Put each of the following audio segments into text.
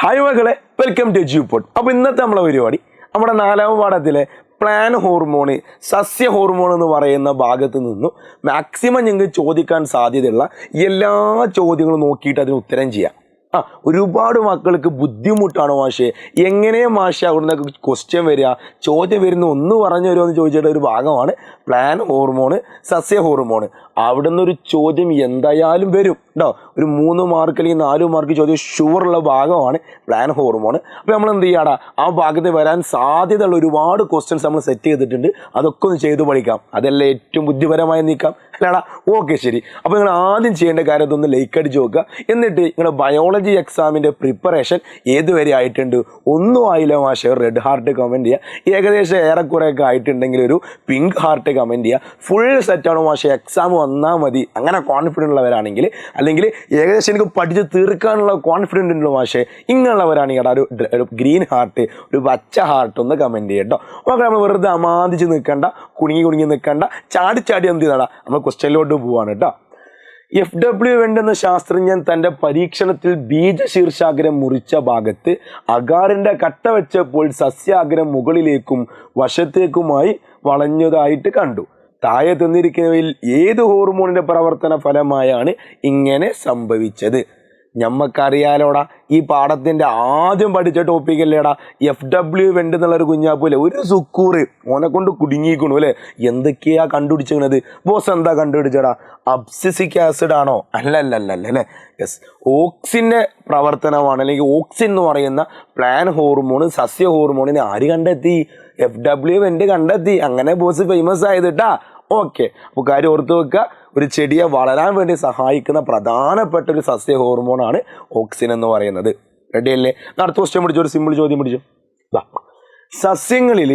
Hi മക്കളെ, welcome to എജ്യൂപോഡ്. അപ്പോൾ ഇന്നത്തെ നമ്മളെ പരിപാടി നമ്മുടെ 4ാം പാഠത്തിലെ പ്ലാൻ ഹോർമോണ്, സസ്യ ഹോർമോൺ എന്ന് പറയുന്ന ഭാഗത്ത് നിന്നും മാക്സിമം നിങ്ങൾക്ക് ചോദിക്കാൻ സാധ്യതയുള്ള എല്ലാ ചോദ്യങ്ങളും നോക്കിയിട്ട് അതിന് ഉത്തരം ചെയ്യാം. ഒരുപാട് മക്കൾക്ക് ബുദ്ധിമുട്ടാണ് മാഷേ, എങ്ങനെ മാഷേ അവിടുന്ന് ക്വസ്റ്റ്യൻ വരിക, ചോദ്യം വരുന്ന ഒന്ന് പറഞ്ഞു തരുമോ എന്ന് ചോദിച്ചിട്ട് ഒരു ഭാഗമാണ് പ്ലാൻ ഹോർമോണ്, സസ്യ ഹോർമോണ്. അവിടുന്ന് ഒരു ചോദ്യം എന്തായാലും വരും കേട്ടോ. ഒരു 3 മാർക്ക് അല്ലെങ്കിൽ 4 മാർക്ക് ചോദ്യം ഷുവറുള്ള ഭാഗമാണ് പ്ലാൻ ഹോർമോൺ. അപ്പോൾ നമ്മൾ എന്ത് ചെയ്യാടാ, ആ ഭാഗത്ത് വരാൻ സാധ്യതയുള്ള ഒരുപാട് ക്വസ്റ്റ്യൻസ് നമ്മൾ സെറ്റ് ചെയ്തിട്ടുണ്ട്. അതൊക്കെ ഒന്ന് ചെയ്തു പഠിക്കാം. അതല്ലേ ഏറ്റവും ബുദ്ധിപരമായി നീക്കാം അല്ലാടാ? ഓക്കെ, ശരി. അപ്പോൾ നിങ്ങൾ ആദ്യം ചെയ്യേണ്ട കാര്യം ഇതൊന്ന് ലൈക്ക് അടിച്ച് നോക്കുക. എന്നിട്ട് നിങ്ങളുടെ ബയോളജി എക്സാമിൻ്റെ പ്രിപ്പറേഷൻ ഏതുവരെ ആയിട്ടുണ്ട്? ഒന്നും ആയില്ല മാഷേ, റെഡ് ഹാർട്ട് കമൻറ്റ് ചെയ്യുക. ഏകദേശം ഏറെക്കുറെയൊക്കെ ആയിട്ടുണ്ടെങ്കിൽ ഒരു പിങ്ക് ഹാർട്ട് കമൻറ്റ് ചെയ്യുക. ഫുൾ സെറ്റാണ് മാഷേ, എക്സാം വന്നാൽ മതി അങ്ങനെ കോൺഫിഡൻ്റ് ഉള്ളവരാണെങ്കിൽ, അല്ലെങ്കിൽ ഏകദേശം എനിക്ക് പഠിച്ച് തീർക്കാനുള്ള കോൺഫിഡൻ്റ് ഉള്ള മാഷേ ഇങ്ങനെയുള്ളവരാണെങ്കിൽ ഒരു ഗ്രീൻ ഹാർട്ട്, ഒരു പച്ച ഹാർട്ട് ഒന്ന് കമൻറ്റ് ചെയ്യട്ടോ. ഓക്കെ, നമ്മൾ വെറുതെ അമാദിച്ച് നിൽക്കണ്ട, കുണുങ്ങി നിൽക്കണ്ട, ചാടി എന്ത് ചെയ്താടാ നമ്മൾ ക്വസ്റ്റ്യനിലോട്ട് പോവാണ് കേട്ടോ. FW വെൻഡ് എന്ന ശാസ്ത്രജ്ഞൻ തൻ്റെ പരീക്ഷണത്തിൽ ബീജശീർഷാഗ്രം മുറിച്ച ഭാഗത്ത് അകാറിൻ്റെ കട്ട വെച്ചപ്പോൾ സസ്യാഗ്രം മുകളിലേക്കും വശത്തേക്കുമായി വളഞ്ഞതായിട്ട് കണ്ടു. താഴെ തന്നിരിക്കുന്നവയിൽ ഏത് ഹോർമോണിൻ്റെ പ്രവർത്തന ഫലമായാണ് ഇങ്ങനെ സംഭവിച്ചത്? ഞമ്മക്കറിയാലോടാ, ഈ പാഠത്തിൻ്റെ ആദ്യം പഠിച്ച ടോപ്പിക്കല്ലേടാ FW വെൻഡ് എന്നുള്ളൊരു കുഞ്ഞാപ്പോലെ ഒരു സുക്കൂറ് ഓനെ കൊണ്ട് കുടുങ്ങിയിരിക്കണു അല്ലേ. എന്തൊക്കെയാ കണ്ടുപിടിച്ചിരിക്കുന്നത്? ബോസ് എന്താ കണ്ടുപിടിച്ചടാ? അബ്സിസിക് ആസിഡ് ആണോ? അല്ലേ. യെസ്, ഓക്സിൻ്റെ പ്രവർത്തനമാണ്, അല്ലെങ്കിൽ ഓക്സിൻ എന്ന് പറയുന്ന പ്ലാൻ ഹോർമോൺ, സസ്യ ഹോർമോണിനെ ആര് കണ്ടെത്തി? FW വെൻഡ് കണ്ടെത്തി. അങ്ങനെ ബോസ് ഫേമസ് ആയത് കേട്ടാ. ഓക്കെ, അപ്പോൾ കാര്യം ഓർത്ത് വെക്കുക, ഒരു ചെടിയെ വളരാൻ വേണ്ടി സഹായിക്കുന്ന പ്രധാനപ്പെട്ട ഒരു സസ്യ ഹോർമോണാണ് ഓക്സിൻ എന്ന് പറയുന്നത്. റെഡി അല്ലേ? അടുത്ത ക്വസ്റ്റ്യൻ പിടിച്ചോ, ഒരു സിമ്പിൾ ചോദ്യം പിടിച്ചോ. സസ്യങ്ങളിൽ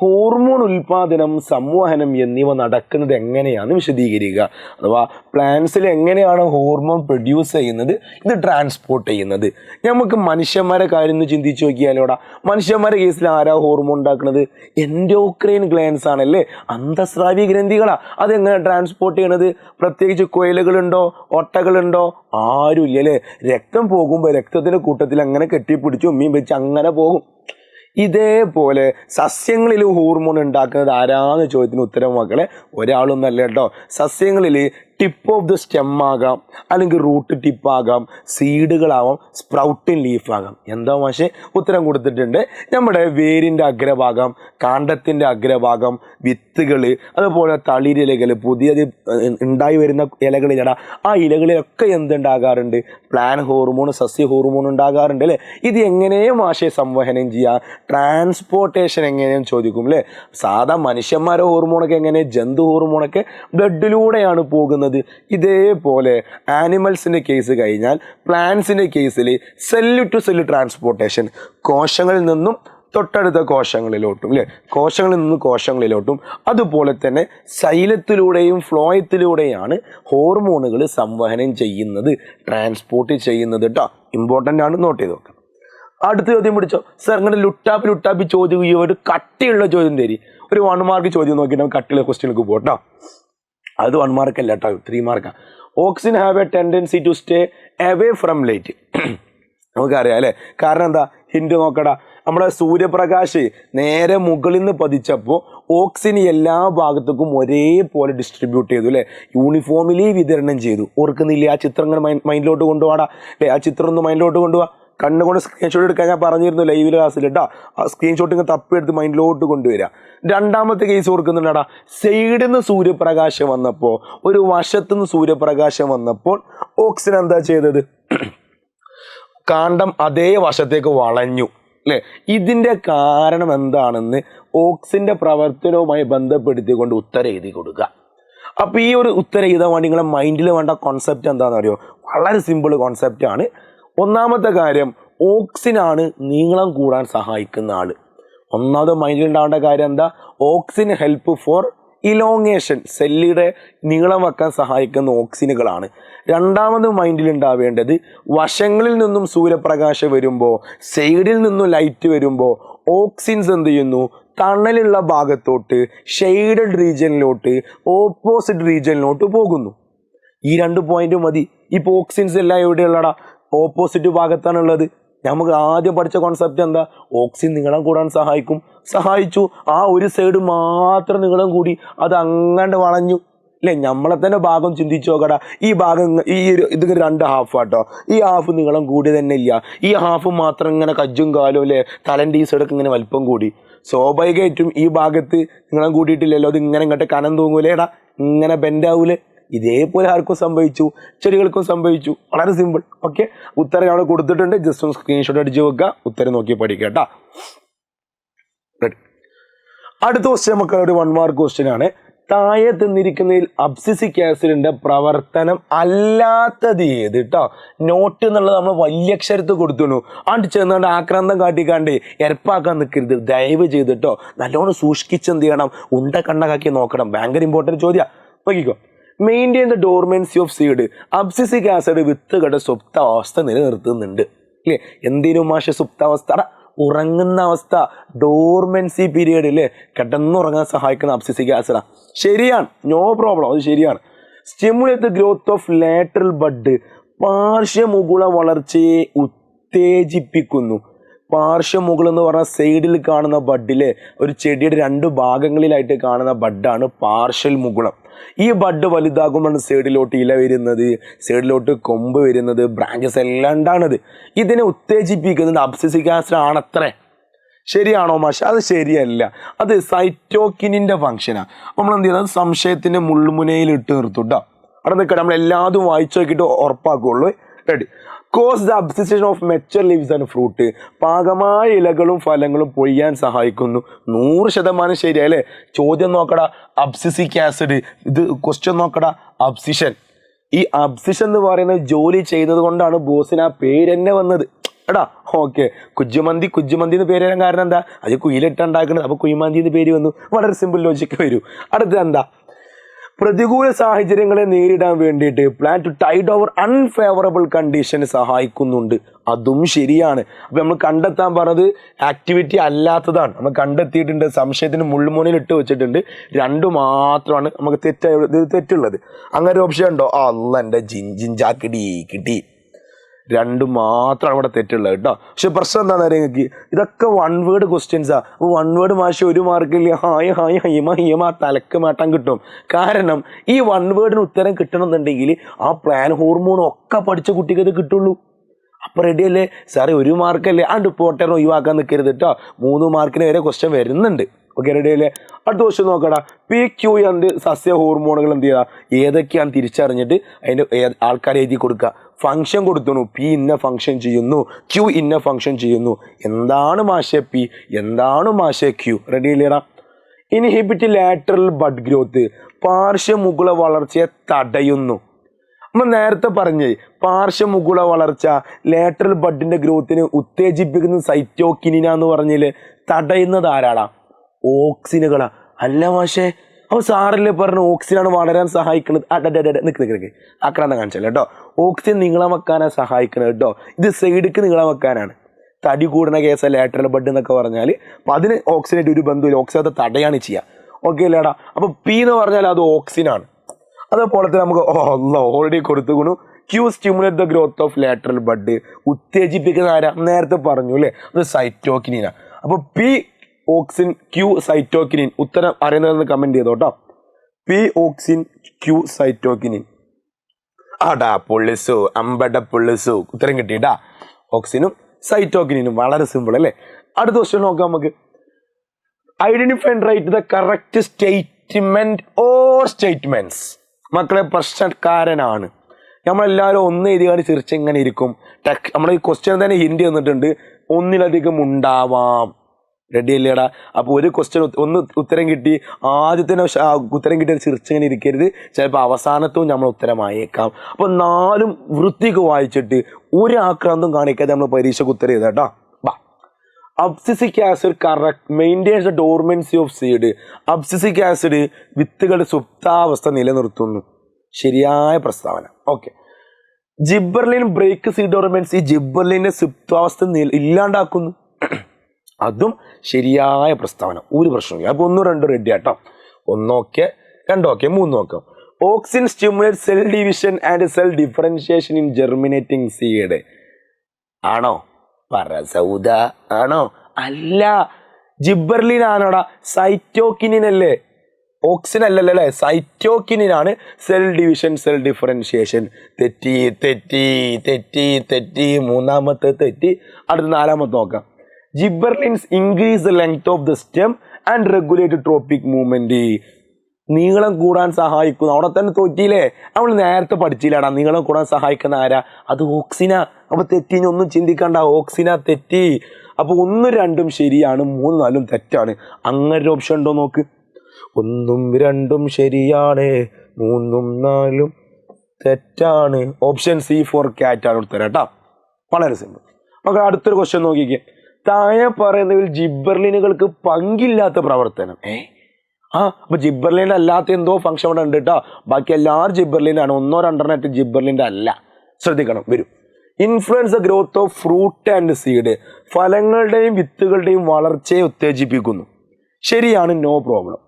ഹോർമോൺ ഉൽപാദനം, സംവഹനം എന്നിവ നടക്കുന്നത് എങ്ങനെയാണെന്ന് വിശദീകരിക്കുക. അഥവാ പ്ലാന്റ്സിൽ എങ്ങനെയാണ് ഹോർമോൺ പ്രൊഡ്യൂസ് ചെയ്യുന്നത്, ഇത് ട്രാൻസ്പോർട്ട് ചെയ്യുന്നത്. നമുക്ക് മനുഷ്യന്മാരെ കാര്യം ഒന്ന് ചിന്തിച്ച് നോക്കിയാലോടാ. മനുഷ്യന്മാരുടെ കേസിൽ ആരാ ഹോർമോൺ ഉണ്ടാക്കുന്നത്? എൻഡോക്രൈൻ ഗ്ലാൻസ് ആണല്ലേ, അന്തസ്രാവി ഗ്രന്ഥികളാ. അതെങ്ങനെ ട്രാൻസ്പോർട്ട് ചെയ്യണത്? പ്രത്യേകിച്ച് കൊയലുകളുണ്ടോ, ഒട്ടകളുണ്ടോ? ആരുമില്ല അല്ലേ. രക്തം പോകുമ്പോൾ രക്തത്തിൻ്റെ കൂട്ടത്തിൽ അങ്ങനെ കെട്ടിപ്പിടിച്ച് ഉമ്മയും വെച്ച് അങ്ങനെ പോകും. ഇതേപോലെ സസ്യങ്ങളിൽ ഹോർമോൺ ഉണ്ടാക്കുന്നത് ആരാന്ന് ചോദ്യത്തിന് ഉത്തരം മക്കളെ ഒരാളൊന്നല്ല കേട്ടോ. സസ്യങ്ങളിൽ ടിപ്പ് ഓഫ് ദ സ്റ്റെം ആകാം, അല്ലെങ്കിൽ റൂട്ട് ടിപ്പാകാം, സീഡുകളാവാം, സ്പ്രൗട്ടിൻ ലീഫാകാം. എന്താ മാഷേ? ഉത്തരം കൊടുത്തിട്ടുണ്ട്. നമ്മുടെ വേരിൻ്റെ അഗ്രഭാഗം, കാണ്ഡത്തിൻ്റെ അഗ്രഭാഗം, വിത്തുകൾ, അതുപോലെ തളിരിലകൾ, പുതിയത് ഉണ്ടായി വരുന്ന ഇലകളിലടാ, ആ ഇലകളിലൊക്കെ എന്തുണ്ടാകാറുണ്ട്? പ്ലാൻ ഹോർമോൺ, സസ്യ ഹോർമോൺ ഉണ്ടാകാറുണ്ട് അല്ലേ. ഇത് എങ്ങനെയും മാഷേ സംവഹനം ചെയ്യുക, ട്രാൻസ്പോർട്ടേഷൻ എങ്ങനെയും ചോദിക്കും അല്ലേ. സാധാ മനുഷ്യന്മാരുടെ ഹോർമോണൊക്കെ എങ്ങനെ, ജന്തു ഹോർമോണൊക്കെ ബ്ലഡിലൂടെയാണ് പോകുന്നത്. ഇതേപോലെ ആനിമൽസിൻ്റെ കേസ് കഴിഞ്ഞാൽ പ്ലാന്റ്സിൻ്റെ കേസിൽ സെല്ല് ടു സെല്ല് ട്രാൻസ്പോർട്ടേഷൻ, കോശങ്ങളിൽ നിന്നും തൊട്ടടുത്ത കോശങ്ങളിലോട്ടും അല്ലേ, കോശങ്ങളിൽ നിന്ന് കോശങ്ങളിലോട്ടും, അതുപോലെ തന്നെ സൈലത്തിലൂടെയും ഫ്ലോയത്തിലൂടെയാണ് ഹോർമോണുകൾ സംവഹനം ചെയ്യുന്നത്, ട്രാൻസ്പോർട്ട് ചെയ്യുന്നത് കേട്ടോ. ഇമ്പോർട്ടൻ്റ് ആണ്, നോട്ട് ചെയ്ത് നോക്കാം. അടുത്ത ചോദ്യം പിടിച്ചോ. സാർ ഇങ്ങനെ ലുട്ടാപ്പി ചോദ്യം, ഈ ഒരു കട്ടിയുള്ള ചോദ്യം തരി. ഒരു 1 മാർക്ക് ചോദ്യം നോക്കിയിട്ട് നമുക്ക് കട്ടിയുള്ള ക്വസ്റ്റ്യനിലേക്ക് പോട്ടോ. അത് 1 മാർക്കല്ല കേട്ടോ, 3 മാർക്കാണ്. Auxin have a tendency to stay away from light. നമുക്കറിയാം അല്ലേ. കാരണം എന്താ? ഹിൻഡ് നോക്കടാ. നമ്മുടെ സൂര്യപ്രകാശ് നേരെ മുകളിൽ നിന്ന് പതിച്ചപ്പോൾ ഓക്സിൻ എല്ലാ ഭാഗത്തേക്കും ഒരേപോലെ ഡിസ്ട്രിബ്യൂട്ട് ചെയ്തു അല്ലേ, യൂണിഫോമിലി വിതരണം ചെയ്തു. ഓർക്കുന്നില്ലേ? ആ ചിത്രം ഇങ്ങനെ മൈൻഡിലോട്ട് കൊണ്ടുപോകാടാ അല്ലേ. ആ ചിത്രം ഒന്ന് മൈൻഡിലോട്ട് കൊണ്ടുപോകാം. കണ്ണുകൊണ്ട് സ്ക്രീൻഷോട്ട് എടുക്കാൻ ഞാൻ പറഞ്ഞിരുന്നു ലൈവിൽ ക്ലാസ്സിൽ കേട്ടോ. ആ സ്ക്രീൻഷോട്ട് ഇങ്ങനെ തപ്പിയെടുത്ത് മൈൻഡിലോട്ട് കൊണ്ടുവരിക. രണ്ടാമത്തെ കേസ് ഓർക്കുന്നുണ്ടാ, സൈഡിൽ നിന്ന് സൂര്യപ്രകാശം വന്നപ്പോൾ, ഒരു വശത്തുനിന്ന് സൂര്യപ്രകാശം വന്നപ്പോൾ ഓക്സിൻ എന്താ ചെയ്തത്? കാണ്ഡം അതേ വശത്തേക്ക് വളഞ്ഞു അല്ലേ. ഇതിൻ്റെ കാരണം എന്താണെന്ന് ഓക്സിൻ്റെ പ്രവർത്തനവുമായി ബന്ധപ്പെടുത്തിക്കൊണ്ട് ഉത്തരം എഴുതി കൊടുക്കുക. അപ്പോൾ ഈ ഒരു ഉത്തരം എഴുതാൻ വേണ്ടി നിങ്ങളെ മൈൻഡിൽ വേണ്ട കോൺസെപ്റ്റ് എന്താണെന്ന് അറിയോ? വളരെ സിമ്പിൾ കോൺസെപ്റ്റാണ്. ഒന്നാമത്തെ കാര്യം, ഓക്സിനാണ് നീളം കൂടാൻ സഹായിക്കുന്ന ആൾ. ഒന്നാമത് മൈൻഡിൽ ഉണ്ടാവേണ്ട കാര്യം എന്താ? ഓക്സിൻ ഹെൽപ്പ് ഫോർ ഇലോങ്ങേഷൻ, സെല്ലിയുടെ നീളം വെക്കാൻ സഹായിക്കുന്ന ഓക്സിനുകളാണ്. രണ്ടാമത് മൈൻഡിൽ ഉണ്ടാവേണ്ടത്, വശങ്ങളിൽ നിന്നും സൂര്യപ്രകാശം വരുമ്പോൾ, സൈഡിൽ നിന്നും ലൈറ്റ് വരുമ്പോൾ ഓക്സിൻസ് എന്ത് ചെയ്യുന്നു? തണലുള്ള ഭാഗത്തോട്ട്, ഷെയ്ഡഡ് റീജിയനിലോട്ട്, ഓപ്പോസിറ്റ് റീജിയനിലോട്ട് പോകുന്നു. ഈ 2 പോയിന്റ് മതി. ഇപ്പോൾ ഓക്സിൻസ് എല്ലാം എവിടെയുള്ളടാ? ഓപ്പോസിറ്റ് ഭാഗത്താണുള്ളത്. നമുക്ക് ആദ്യം പഠിച്ച കോൺസെപ്റ്റ് എന്താ? ഓക്സിജൻ നീളം കൂടാൻ സഹായിച്ചു. ആ ഒരു സൈഡ് മാത്രം നീളം കൂടി, അത് അങ്ങാണ്ട് വളഞ്ഞു അല്ലേ? നമ്മളെ തന്നെ ഭാഗം ചിന്തിച്ചു നോക്കടാ. ഈ ഭാഗം ഇത് 2 ഹാഫ് ആട്ടോ. ഈ ഹാഫ് നീളം കൂടി തന്നെ ഇല്ല, ഈ ഹാഫ് മാത്രം ഇങ്ങനെ കജ്ജും കാലും അല്ലേ, തലൻ്റെ ഈ സൈഡൊക്കെ ഇങ്ങനെ വലിപ്പം കൂടി. സ്വാഭാവികമായിട്ടും ഈ ഭാഗത്ത് നീളം കൂടിയിട്ടില്ലല്ലോ, അത് ഇങ്ങനെ ഇങ്ങോട്ട് കനം തൂങ്ങൂലേടാ, ഇങ്ങനെ ബെൻഡാവൂലേ? ഇതേപോലെ ആർക്കും സംഭവിച്ചു, ചെടികൾക്കും സംഭവിച്ചു. വളരെ സിമ്പിൾ. ഓക്കെ, ഉത്തരം അവിടെ കൊടുത്തിട്ടുണ്ട്, ജസ്റ്റ് ഒന്ന് സ്ക്രീൻഷോട്ട് അടിച്ച് വെക്കുക, ഉത്തരം നോക്കി പഠിക്കുക കേട്ടോ. അടുത്ത ക്വസ്റ്റ്യൻ നമുക്ക് ഒരു 1 മാർക്ക് ക്വസ്റ്റ്യൻ ആണ്. താഴെ തന്നിരിക്കുന്നതിൽ അബ്സിസിക് ആസിഡിന്റെ പ്രവർത്തനം അല്ലാത്തത് ഏത്? കേട്ടോ, നോട്ട് എന്നുള്ളത് നമ്മൾ വലിയ അക്ഷരത്ത് കൊടുത്തുണു. ആണ്ട് ചെന്നാണ്ട് ആക്രാന്തം കാട്ടിക്കാണ്ട് എരപ്പാക്കാൻ നിൽക്കരുത്, ദയവ് ചെയ്തിട്ടോ. നല്ലോണം സൂക്ഷിച്ച് എന്ത് ചെയ്യണം, കണ്ണകാക്കി നോക്കണം. ഭയങ്കര ഇമ്പോർട്ടൻറ്റ് ചോദ്യം. നോക്കിക്കോ. Maintain the dormancy of seed. Abscisic acid വിത്തുകളുടെ സുപ്താവസ്ഥ നിലനിർത്തുന്നുണ്ട് അല്ലേ? എന്തിനും മാഷെ സുപ്താവസ്ഥ? ഉറങ്ങുന്ന അവസ്ഥ, ഡോർമെൻസി പീരീഡ് അല്ലേ? കിടന്നുറങ്ങാൻ സഹായിക്കുന്ന അബ്സിസിക് ആസിഡാ. ശരിയാണ്, നോ പ്രോബ്ലം, അത് ശരിയാണ്. Stimulate the growth of lateral bud. പാർശ്വമുകുള വളർച്ചയെ ഉത്തേജിപ്പിക്കുന്നു. പാർശ്വമുകുളം എന്ന് പറഞ്ഞാൽ സൈഡിൽ കാണുന്ന ബഡിലെ ഒരു ചെടിയുടെ 2 ഭാഗങ്ങളിലായിട്ട് കാണുന്ന ബഡാണ് പാർഷ്യൽ മുകുളം. ഈ ബഡ് വലുതാകുമ്പോഴാണ് സൈഡിലോട്ട് ഇല വരുന്നത്, സൈഡിലോട്ട് കൊമ്പ് വരുന്നത്, ബ്രാഞ്ചസ് എല്ലാം ഉണ്ടാകുന്നത്. ഇതിനെ ഉത്തേജിപ്പിക്കുന്നത് അബ്സിസിക് ആസിഡ് ആണത്രേ. ശരിയാണോ മാഷ? അത് ശരിയല്ല, അത് സൈറ്റോകിനിൻ്റെ ഫംഗ്ഷനാണ്. നമ്മൾ എന്ത് ചെയ്യുന്നത്? സംശയത്തിൻ്റെ മുൾമുനയിൽ ഇട്ട് നിർത്തും കേട്ടോ. അവിടെ നിൽക്കട്ടെ, നമ്മൾ എല്ലാതും വായിച്ചു നോക്കിയിട്ട് ഉറപ്പാക്കുള്ളൂ. Ready. Cause the abscission of mature leaves and fruit. പാകമായ ഇലകളും ഫലങ്ങളും പൊഴിയാൻ സഹായിക്കുന്നു. 100% ശരിയാ അല്ലേ? ചോദ്യം നോക്കടാ, അബ്സിസിക് ആസിഡ്. ഇത് ക്വസ്റ്റ്യൻ നോക്കടാ, അബ്സിഷൻ. ഈ അബ്സിഷൻ എന്ന് പറയുന്നത് ജോലി ചെയ്യുന്നത് കൊണ്ടാണ് ബോസിന് ആ പേര് തന്നെ വന്നത് എടാ. ഓക്കെ, കുജ്ജുമന്തി എന്ന് പേര് വരാൻ കാരണം എന്താ? അത് കുയിലിട്ടുണ്ടാക്കുന്നത്, അപ്പോൾ കുയ്മന്തി എന്ന് പേര് വന്നു. വളരെ സിമ്പിൾ ലോജിക്ക് വരൂ. അടുത്തത് എന്താ? പ്രതികൂല സാഹചര്യങ്ങളെ നേരിടാൻ വേണ്ടിയിട്ട് plant to tide over unfavourable കണ്ടീഷന് സഹായിക്കുന്നുണ്ട്. അതും ശരിയാണ്. അപ്പം നമ്മൾ കണ്ടെത്താൻ പറഞ്ഞത് ആക്ടിവിറ്റി അല്ലാത്തതാണ്. നമ്മൾ കണ്ടെത്തിയിട്ടുണ്ട്, സംശയത്തിന് മുള്ളുമൂലയിൽ ഇട്ട് വെച്ചിട്ടുണ്ട്. 2 മാത്രമാണ് നമുക്ക് തെറ്റുള്ളത്. അങ്ങനെ ഒരു ഓപ്ഷൻ ഉണ്ടോ? അല്ല, എൻ്റെ കിട്ടി. 2 മാത്രമാണ് ഇവിടെ തെറ്റുള്ളത് കേട്ടോ. പക്ഷെ പ്രശ്നം എന്താണെന്ന് അറിയാം നിങ്ങൾക്ക്? ഇതൊക്കെ 1 വേർഡ് ക്വസ്റ്റ്യൻസാ. അപ്പോൾ 1 വേർഡ് മാഷി 1 മാർക്കില്ല, ഹായ് ഹൈമ തലക്ക് മാറ്റാൻ കിട്ടും. കാരണം ഈ 1 വേർഡിന് ഉത്തരം കിട്ടണമെന്നുണ്ടെങ്കിൽ ആ പ്ലാൻ ഹോർമോൺ ഒക്കെ പഠിച്ച കുട്ടിക്ക് ഇത് കിട്ടുള്ളൂ. അപ്പോൾ റെഡിയല്ലേ സാറേ? 1 മാർക്കല്ലേ, ആണ്ട് പോട്ടെ, ഒഴിവാക്കാൻ നിൽക്കരുത് കേട്ടോ. 3 മാർക്കിന് വരെ ക്വസ്റ്റ്യൻ വരുന്നുണ്ട്. ഓക്കെ, റെഡിയല്ലേ? അടുത്ത ക്വസ്റ്റ്യൻ നോക്കടാ. PQ എന്ത് സസ്യ ഹോർമോണുകൾ എന്ത് ചെയ്യുക, ഏതൊക്കെയാണ് തിരിച്ചറിഞ്ഞിട്ട് അതിൻ്റെ ആൾക്കാരെ എഴുതി കൊടുക്കുക. ഫംഗ്ഷൻ കൊടുത്തുണു. P ഇന്ന ഫംഗ്ഷൻ ചെയ്യുന്നു, Q ഇന്ന ഫംഗ്ഷൻ ചെയ്യുന്നു. എന്താണ് മാഷെ P, എന്താണ് മാഷെ Q? റെഡി ഇല്ലേടാ? Inhibit lateral bud growth. പാർശ്വമുകുള വളർച്ചയെ തടയുന്നു. നമ്മൾ നേരത്തെ പറഞ്ഞേ, പാർശ്വമുകുള വളർച്ച ലാറ്ററൽ ബഡിന്റെ ഗ്രോത്തിനെ ഉത്തേജിപ്പിക്കുന്ന സൈറ്റോകിനിനാന്ന് പറഞ്ഞില്ലേ? തടയുന്നത് ആരാടാ? ഓക്സിനുകളാ. അല്ല മാഷേ, അപ്പോൾ സാറല്ലേ പറഞ്ഞു ഓക്സിജനാണ് വളരാൻ സഹായിക്കുന്നത്. നിൽക്ക് ആക്രാന്തം കാണിച്ചല്ലോ കേട്ടോ. ഓക്സിജൻ നീളം വെക്കാനാണ് സഹായിക്കുന്നത് കേട്ടോ. ഇത് സൈഡിക്ക് നീളം വെക്കാനാണ്. തടി കൂടുന്ന കേസ് ലാറ്ററൽ ബഡ് എന്നൊക്കെ പറഞ്ഞാൽ, അപ്പം അതിന് ഓക്സിജനായിട്ട് ഒരു ബന്ധമില്ല, ഓക്സിജൻ അത് തടയാണ് ചെയ്യുക. ഓക്കെ അല്ലേടാ? അപ്പോൾ P എന്ന് പറഞ്ഞാൽ അത് ഓക്സിനാണ്. അതേപോലെ തന്നെ നമുക്ക് ഓൾറെഡി കൊടുത്തുകൊണ്ടു. Q stimulate the growth of lateral bud. ഉത്തേജിപ്പിക്കുന്ന ആരാ? നേരത്തെ പറഞ്ഞു അല്ലേ? അത് സൈറ്റോകിനിനാ. അപ്പോൾ P ഓക്സിൻ, Q സൈറ്റോകിനിൻ. ഉത്തരം അറിയുന്നതെന്ന് comment ചെയ്തോട്ടോ. P auxin, Q cytokinin. ആടാ പൊള്ളിസു, അമ്പട പൊള്ളിസു. ഉത്തരം കിട്ടിയിട്ടാ. ഓക്സിനും സൈറ്റോകിനിനും. വളരെ സിമ്പിൾ അല്ലേ? അടുത്ത ക്വസ്റ്റ്യൻ നോക്കാം നമുക്ക്. Identify and write the correct statement or statements. മക്കളെ, പ്രശ്നക്കാരനാണ്. നമ്മളെല്ലാവരും ഒന്ന് എഴുതിയാണ് ചിരിച്ച് ഇങ്ങനെ ഇരിക്കും. നമ്മൾ ഈ ക്വസ്റ്റ്യൻ തന്നെ ഹിന്റ് തന്നിട്ടുണ്ട്, ഒന്നിലധികം ഉണ്ടാവാം. റെഡി അല്ലേടാ? അപ്പോൾ ഒരു ക്വസ്റ്റ്യൻ ഒന്ന് ഉത്തരം കിട്ടി, ആദ്യത്തെ ഉത്തരം കിട്ടിയത് ചിരിച്ചിങ്ങനെ ഇരിക്കരുത്. ചിലപ്പോൾ അവസാനത്തും നമ്മൾ ഉത്തരമായേക്കാം. അപ്പോൾ 4 വൃത്തിക്ക് വായിച്ചിട്ട് ഒരു ആക്രാന്തം കാണിക്കാതെ നമ്മൾ പരീക്ഷയ്ക്ക് ഉത്തരം ചെയ്താ കേട്ടോ. Abscisic acid correct maintains the dormancy of seed. Abscisic acid വിത്തുകളുടെ സുപ്താവസ്ഥ നിലനിർത്തുന്നു. ശരിയായ പ്രസ്താവന. Okay. Gibberellin break seed dormancy. ജിബ്ബർലിൻ്റെ സുപ്താവസ്ഥ ഇല്ലാണ്ടാക്കുന്നു. അതും ശരിയായ പ്രസ്താവന. ഒരു പ്രശ്നമില്ല. അപ്പോൾ 1, 2 റെഡി ആട്ടോ. 1 ഓക്കെ, 2 ഓക്കെ, 3 നോക്കാം. Auxin stimulate cell division and cell differentiation in germinating seed. ആണോ? പറ സൗദ. ആണോ? അല്ല, ജിബർലിൻ ആണോടാ? സൈറ്റോകിനിൻ അല്ലേ, ഓക്സിൻ അല്ലല്ലോ അല്ലേ, സൈറ്റോകിനിനാണ്. Cell division, cell differentiation. തെറ്റി തെറ്റി തെറ്റി തെറ്റി, മൂന്നാമത്തെ തെറ്റി. അടുത്ത നാലാമത്തെ നോക്കാം. Gibberellins increase the length of the stem and regulate tropic movement. നീളം കൂടാൻ സഹായിക്കുന്നു. അവിടെ തന്നെ തോറ്റിയില്ലേ, നമ്മൾ നേരത്തെ പഠിച്ചില്ലാടാ. നീളം കൂടാൻ സഹായിക്കുന്ന ആരാ? അത് ഓക്സിനാ. അപ്പൊ തെറ്റി, ഒന്നും ചിന്തിക്കണ്ട, ഓക്സിനാ തെറ്റി. അപ്പൊ 1, 2 ശരിയാണ്, 3, 4 തെറ്റാണ്. അങ്ങനെ ഓപ്ഷൻ ഉണ്ടോ നോക്ക്. 1, 2 ശരിയാണ്, 3, 4 തെറ്റാണ്. ഓപ്ഷൻ സി ഫോർ ക്യാറ്റ് ആണ് ഉത്തരം കേട്ടോ. വളരെ സിമ്പിൾ. നമുക്ക് അടുത്തൊരു ക്വസ്റ്റ്യൻ നോക്കിക്കേ. താഴെ പറയുന്നതിൽ ജിബർലിനുകൾക്ക് പങ്കില്ലാത്ത പ്രവർത്തനം. അപ്പൊ ജിബർലിൻ്റെ അല്ലാത്ത എന്തോ ഫംഗ്ഷൻ ഇവിടെ ഉണ്ട് കേട്ടോ. ബാക്കി എല്ലാവരും ജിബർലിനാണ്, 1, 2 ജിബർലിൻ്റെ അല്ല. ശ്രദ്ധിക്കണം, വരും. Influence the growth of fruit and seed. ഫലങ്ങളുടെയും വിത്തുകളുടെയും വളർച്ചയെ ഉത്തേജിപ്പിക്കുന്നു. ശരിയാണ്, no problem.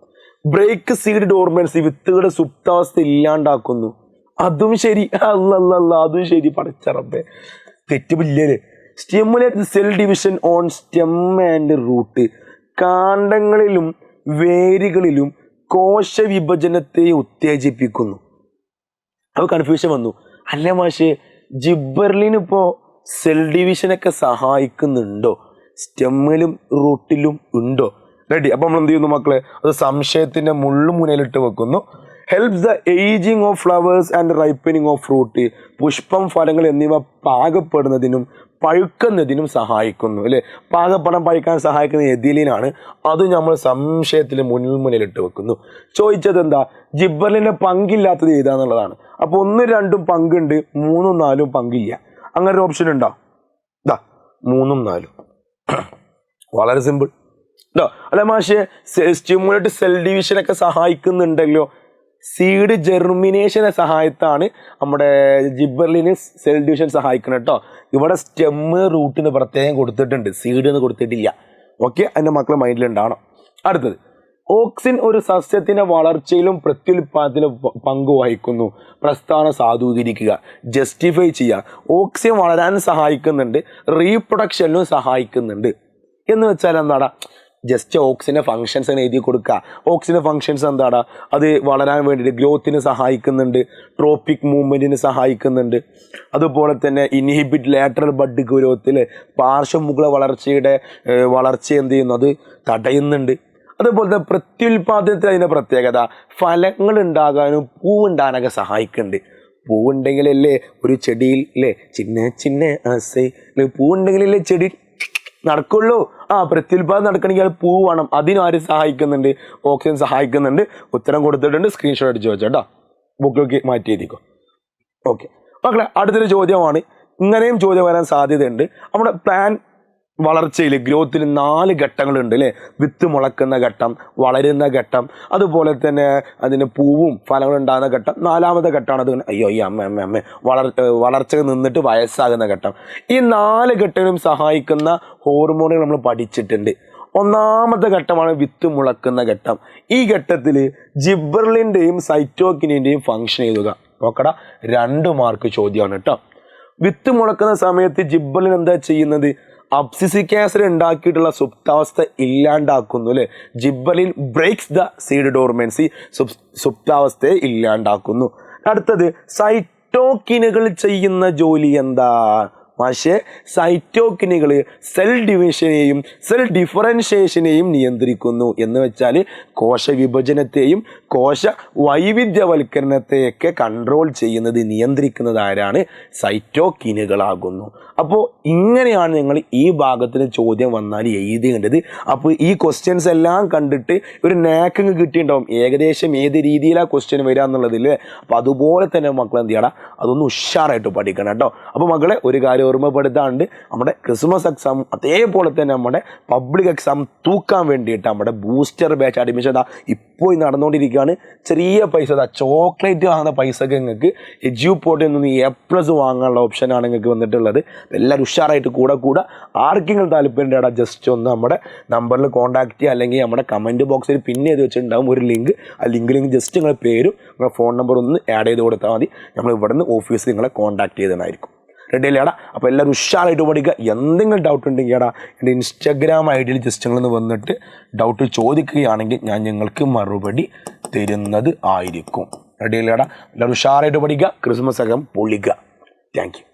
Break seed dormancy. വിത്തുകളുടെ സുപ്താവസ്ഥ ഇല്ലാണ്ടാക്കുന്നു. അതും ശരി. അല്ലല്ല, അതും ശരി. പടച്ചറപ്പേ, തെറ്റുമില്ലേ. Stimulate cell division on stem and root. കാണ്ഡങ്ങളിലും വേരുകളിലും കോശവിഭജനത്തെ ഉത്തേജിപ്പിക്കുന്നു. അത് കൺഫ്യൂഷൻ വന്നു. അല്ല മാഷേ, ജിബർലിന് ഇപ്പോൾ സെൽ ഡിവിഷനൊക്കെ സഹായിക്കുന്നുണ്ടോ? സ്റ്റെമ്മിലും റൂട്ടിലും ഉണ്ടോ? റെഡി. അപ്പം നമ്മൾ എന്ത് ചെയ്യുന്നു മക്കളെ? അത് സംശയത്തിൻ്റെ മുന്നിലിട്ട് വെക്കുന്നു. Helps the ageing of flowers and ripening of fruit. പുഷ്പം, ഫലങ്ങൾ എന്നിവ പാകപ്പെടുന്നതിനും പഴുക്കുന്നതിനും സഹായിക്കുന്നു അല്ലേ. പാകപ്പെടാൻ, പഴുക്കാൻ സഹായിക്കുന്ന എഥിലീനാണ്. അത് നമ്മൾ സംശയത്തിൽ മുന്നിലിട്ട് വെക്കുന്നു. ചോദിച്ചത് എന്താ? ജിബർലിൻ്റെ പങ്കില്ലാത്തത് ഏതാന്നുള്ളതാണ്. അപ്പോൾ 1, 2 പങ്കുണ്ട്, 3, 4 പങ്കില്ല. അങ്ങനെ ഒരു ഓപ്ഷൻ ഉണ്ടോ? ഇതാ 3, 4. വളരെ സിമ്പിൾ കേട്ടോ. അല്ല മാഷെ, സ്റ്റിമുലേറ്റ് സെൽ ഡിവിഷനൊക്കെ സഹായിക്കുന്നുണ്ടല്ലോ. സീഡ് ജെർമിനേഷനെ സഹായത്താണ് നമ്മുടെ ജിബർലിന് സെൽ ഡിവിഷൻ സഹായിക്കുന്നത് കേട്ടോ. ഇവിടെ സ്റ്റെമ്മ് റൂട്ടിന് പ്രത്യേകം കൊടുത്തിട്ടുണ്ട്, സീഡ് എന്ന് കൊടുത്തിട്ടില്ല. ഓക്കെ, എൻ്റെ മക്കളെ മൈൻഡിലുണ്ടാവണം. അടുത്തത്, ഓക്സിൻ ഒരു സസ്യത്തിൻ്റെ വളർച്ചയിലും പ്രത്യുൽപാദനത്തിലും പങ്ക് വഹിക്കുന്നു. പ്രസ്ഥാനം സാധൂകരിക്കുക, ജസ്റ്റിഫൈ ചെയ്യുക. ഓക്സിൻ വളരാൻ സഹായിക്കുന്നുണ്ട്, റീപ്രൊഡക്ഷനിലും സഹായിക്കുന്നുണ്ട്. എന്ന് വെച്ചാൽ എന്താടാ? ജസ്റ്റ് ഓക്സിൻ്റെ ഫങ്ഷൻസ് എഴുതി കൊടുക്കുക. ഓക്സിൻ്റെ ഫങ്ഷൻസ് എന്താടാ? അത് വളരാൻ വേണ്ടിയിട്ട് ഗ്രോത്തിന് സഹായിക്കുന്നുണ്ട്, ട്രോപ്പിക് മൂവ്മെൻറ്റിന് സഹായിക്കുന്നുണ്ട്. അതുപോലെ തന്നെ ഇൻഹിബിറ്റ് ലാറ്ററൽ ബഡ് ഗ്രോത്തിൽ പാർശ്വമുഖ വളർച്ച എന്ത് ചെയ്യുന്നു? അത് തടയുന്നുണ്ട്. അതുപോലെ തന്നെ പ്രത്യുൽപാദനത്തിൽ അതിൻ്റെ പ്രത്യേകത ഫലങ്ങൾ ഉണ്ടാകാനും പൂവുണ്ടാകാനൊക്കെ സഹായിക്കുന്നുണ്ട്. പൂവുണ്ടെങ്കിലല്ലേ ഒരു ചെടിയിൽ അല്ലേ പൂവുണ്ടെങ്കിലല്ലേ ചെടി നടക്കുള്ളൂ. പ്രത്യുൽപാദനം നടക്കണമെങ്കിൽ അത് പൂ വേണം. അതിനും ആര് സഹായിക്കുന്നുണ്ട്? ഓക്സിജൻ സഹായിക്കുന്നുണ്ട്. ഉത്തരം കൊടുത്തിട്ടുണ്ട്, സ്ക്രീൻഷോട്ട് അടിച്ച് വെച്ചോട്ടോ, ബുക്കിലേക്ക് മാറ്റി എഴുതിക്കോ. ഓക്കെ മക്കളെ, അടുത്തൊരു ചോദ്യമാണ്. ഇങ്ങനെയും ചോദ്യം വരാൻ സാധ്യതയുണ്ട്. നമ്മുടെ പ്ലാൻ വളർച്ചയിൽ ഗ്രോത്തിൽ 4 ഘട്ടങ്ങളുണ്ട് അല്ലേ. വിത്ത് മുളക്കുന്ന ഘട്ടം, വളരുന്ന ഘട്ടം, അതുപോലെ തന്നെ അതിന് പൂവും ഫലങ്ങളും ഉണ്ടാകുന്ന ഘട്ടം. 4ാമത്തെ ഘട്ടമാണ് അത് അമ്മ വളർച്ച നിന്നിട്ട് വയസ്സാകുന്ന ഘട്ടം. ഈ 4 ഘട്ടങ്ങളും സഹായിക്കുന്ന ഹോർമോണുകൾ നമ്മൾ പഠിച്ചിട്ടുണ്ട്. 1ാമത്തെ ഘട്ടമാണ് വിത്ത് മുളക്കുന്ന ഘട്ടം. ഈ ഘട്ടത്തിൽ ജിബർലിൻ്റെയും സൈറ്റോകിനിൻ്റെയും ഫംഗ്ഷൻ എഴുതുക. നോക്കടാ, 2 മാർക്ക് ചോദ്യമാണ് കേട്ടോ. വിത്ത് മുളക്കുന്ന സമയത്ത് ജിബർലിൻ എന്താ ചെയ്യുന്നത്? അബ്സിസിക് ആസിഡ് ഉണ്ടാക്കിയിട്ടുള്ള സുപ്താവസ്ഥ ഇല്ലാണ്ടാക്കുന്നു അല്ലേ. Gibberellin breaks the seed dormancy, സുപ്താവസ്ഥയെ ഇല്ലാണ്ടാക്കുന്നു. അടുത്തത്, സൈറ്റോകിനുകൾ ചെയ്യുന്ന ജോലി എന്താ? പക്ഷേ സൈറ്റോകിനുകൾ സെൽ ഡിവിഷനെയും സെൽ ഡിഫറൻഷിയേഷനെയും നിയന്ത്രിക്കുന്നു. എന്ന് വെച്ചാൽ കോശവിഭജനത്തെയും കോശ വൈവിധ്യവൽക്കരണത്തെയൊക്കെ കൺട്രോൾ ചെയ്യുന്നത്, നിയന്ത്രിക്കുന്നത് ആരാണ്? സൈറ്റോകിനുകളാകുന്നു. അപ്പോൾ ഇങ്ങനെയാണ് നിങ്ങൾ ഈ ഭാഗത്തിന് ചോദ്യം വന്നാൽ എഴുതേണ്ടത്. അപ്പോൾ ഈ ക്വസ്റ്റ്യൻസ് എല്ലാം കണ്ടിട്ട് ഒരു നാക്കിങ് കിട്ടിയിട്ടുണ്ടാവും, ഏകദേശം ഏത് രീതിയിലാണ് ക്വസ്റ്റ്യൻ വരിക എന്നുള്ളതില്ലേ. അപ്പോൾ അതുപോലെ തന്നെ മക്കൾ എന്ത് ചെയ്യണം? അതൊന്ന് ഉഷാറായിട്ട് പഠിക്കണം കേട്ടോ. അപ്പോൾ മക്കളെ, ഒരു കാര്യം ഓർമ്മപ്പെടുത്താണ്ട്, നമ്മുടെ ക്രിസ്മസ് എക്സാം അതേപോലെ തന്നെ നമ്മുടെ പബ്ലിക് എക്സാം തൂക്കാൻ വേണ്ടിയിട്ട് നമ്മുടെ ബൂസ്റ്റർ ബാച്ച് അഡ്മിഷൻ ഇപ്പോൾ നടന്നുകൊണ്ടിരിക്കുകയാണ്. ചെറിയ പൈസ, ചോക്ലേറ്റ് വാങ്ങുന്ന പൈസക്ക് നിങ്ങൾക്ക് എഡ്യൂപോർട്ടിൽ നിന്ന് A+ വാങ്ങാനുള്ള ഓപ്ഷനാണ് നിങ്ങൾക്ക് വന്നിട്ടുള്ളത്. എല്ലാവരും ഉഷാറായിട്ട് കൂടെ ആർക്കെങ്കിലും താല്പര്യം ജസ്റ്റ് ഒന്ന് നമ്മുടെ നമ്പറിൽ കോൺടാക്ട് ചെയ്യുക, അല്ലെങ്കിൽ നമ്മുടെ കമൻറ്റ് ബോക്സിൽ പിന്നെ ചെയ്ത് വെച്ചിട്ടുണ്ടാകും ഒരു ലിങ്ക്. ആ ലിങ്കിൽ ജസ്റ്റ് നിങ്ങളുടെ പേരും നിങ്ങളുടെ ഫോൺ നമ്പർ ഒന്ന് ആഡ് ചെയ്ത് കൊടുത്താൽ മതി. നമ്മൾ ഇവിടെ നിന്ന് ഓഫീസിൽ നിങ്ങളെ കോൺടാക്ട് ചെയ്തതായിരിക്കും. റെഡി അല്ലേടാ? അപ്പോൾ എല്ലാവരും ഉഷാറായിട്ട് പഠിക്കുക. എന്തെങ്കിലും ഡൗട്ട് ഉണ്ടെങ്കിൽ എടാ എൻ്റെ ഇൻസ്റ്റാഗ്രാം ഐഡിയിൽ ജസ്റ്റ് നിങ്ങളൊന്ന് വന്നിട്ട് ഡൗട്ട് ചോദിക്കുകയാണെങ്കിൽ ഞാൻ നിങ്ങൾക്ക് മറുപടി തരുന്നത് ആയിരിക്കും. റെഡി അല്ലേടാ? എല്ലാവരും ഉഷാറായിട്ട് പഠിക്കുക. ക്രിസ്മസ് ഒക്കെ പൊളിക്കുക. Thank U.